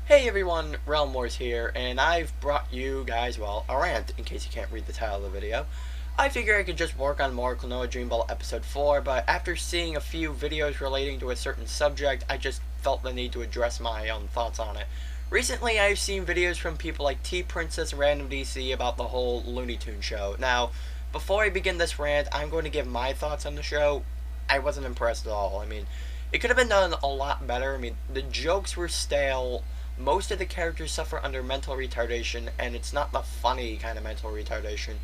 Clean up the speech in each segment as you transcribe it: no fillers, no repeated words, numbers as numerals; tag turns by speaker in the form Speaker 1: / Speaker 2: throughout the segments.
Speaker 1: Hey everyone, Realm Wars here, and I've brought you guys, well, a rant, in case you can't read the title of the video. I figure I could just work on more Klonoa Dream Ball Episode 4, but after seeing a few videos relating to a certain subject, I just felt the need to address my own thoughts on it. Recently, I've seen videos from people like T-Princess and Random DC about the whole Looney Tunes show. Now, before I begin this rant, I'm going to give my thoughts on the show. I wasn't impressed at all. It could have been done a lot better. The jokes were stale. Most of the characters suffer under mental retardation, and it's not the funny kind of mental retardation.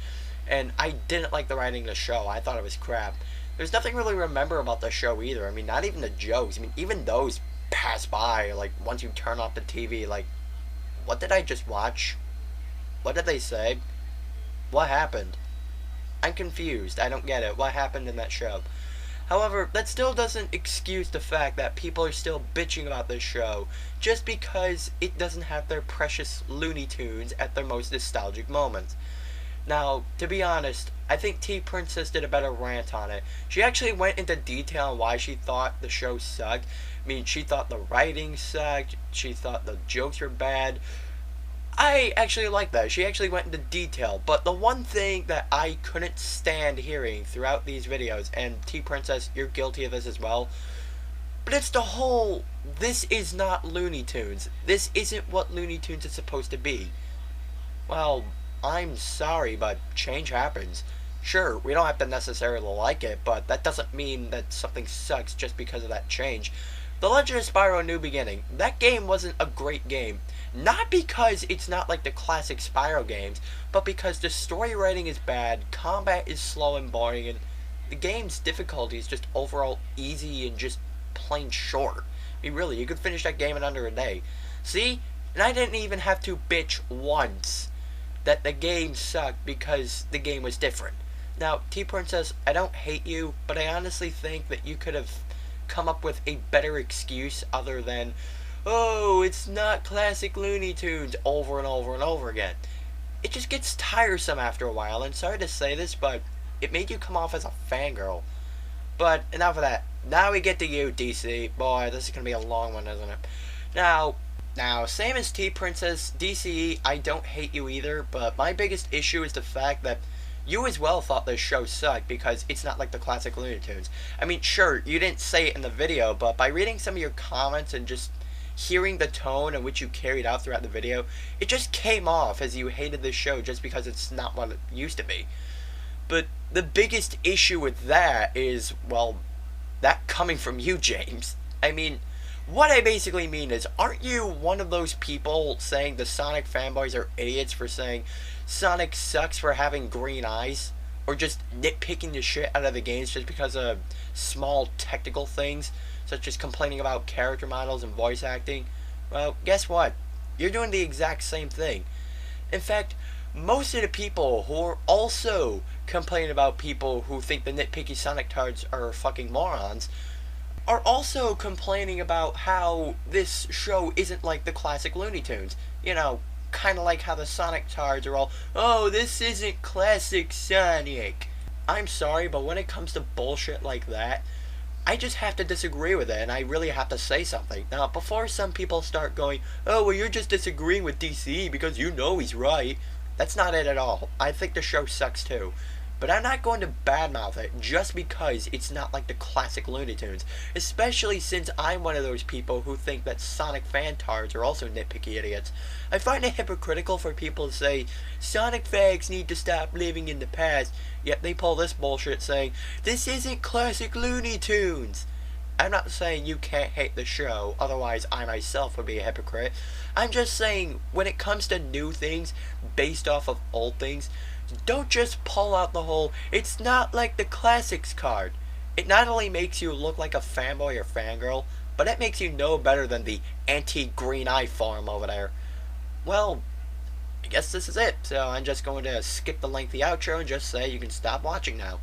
Speaker 1: And I didn't like the writing of the show. I thought it was crap. There's nothing really to remember about the show either. Not even the jokes. Even those pass by. Like, once you turn off the TV, like, what did I just watch? What did they say? What happened? I'm confused. I don't get it. What happened in that show? However, that still doesn't excuse the fact that people are still bitching about this show just because it doesn't have their precious Looney Tunes at their most nostalgic moments. Now, to be honest, I think T-Princess did a better rant on it. She actually went into detail on why she thought the show sucked. She thought the writing sucked, she thought the jokes were bad. I actually like that. She actually went into detail. But the one thing that I couldn't stand hearing throughout these videos, and T-Princess, you're guilty of this as well, but it's the whole, this is not Looney Tunes. This isn't what Looney Tunes is supposed to be. Well, I'm sorry, but change happens. Sure, we don't have to necessarily like it, but that doesn't mean that something sucks just because of that change. The Legend of Spyro New Beginning, that game wasn't a great game. Not because it's not like the classic Spyro games, but because the story writing is bad, combat is slow and boring, and the game's difficulty is just overall easy and just plain short. Really, you could finish that game in under a day. See? And I didn't even have to bitch once that the game sucked because the game was different. Now, T-Princess, I don't hate you, but I honestly think that you could have come up with a better excuse other than, oh, it's not classic Looney Tunes, over and over and over again. It just gets tiresome after a while, and sorry to say this, but it made you come off as a fangirl. But enough of that. Now we get to you, DC. Boy, this is going to be a long one, isn't it? Now, same as T-Princess, DCE, I don't hate you either, but my biggest issue is the fact that you as well thought this show sucked because it's not like the classic Looney Tunes. Sure, you didn't say it in the video, but by reading some of your comments and just hearing the tone in which you carried out throughout the video, it just came off as you hated this show just because it's not what it used to be. But the biggest issue with that is, well, that coming from you, James. What I basically mean is, aren't you one of those people saying the Sonic fanboys are idiots for saying Sonic sucks for having green eyes? Or just nitpicking the shit out of the games just because of small technical things, such as complaining about character models and voice acting? Well, guess what? You're doing the exact same thing. In fact, most of the people who are also complaining about people who think the nitpicky Sonic tards are fucking morons are also complaining about how this show isn't like the classic Looney Tunes. Kind of like how the Sonic tards are all, oh, this isn't classic Sonic. I'm sorry, but when it comes to bullshit like that, I just have to disagree with it, and I really have to say something. Now, before some people start going, oh, well, you're just disagreeing with DC because you know he's right. That's not it at all. I think the show sucks too. But I'm not going to badmouth it just because it's not like the classic Looney Tunes. Especially since I'm one of those people who think that Sonic fantards are also nitpicky idiots. I find it hypocritical for people to say, Sonic fags need to stop living in the past, yet they pull this bullshit saying, this isn't classic Looney Tunes. I'm not saying you can't hate the show, otherwise I myself would be a hypocrite. I'm just saying, when it comes to new things based off of old things, don't just pull out the whole, it's not like the classics card. It not only makes you look like a fanboy or fangirl, but it makes you know better than the anti-green eye farm over there. Well, I guess this is it, so I'm just going to skip the lengthy outro and just say you can stop watching now.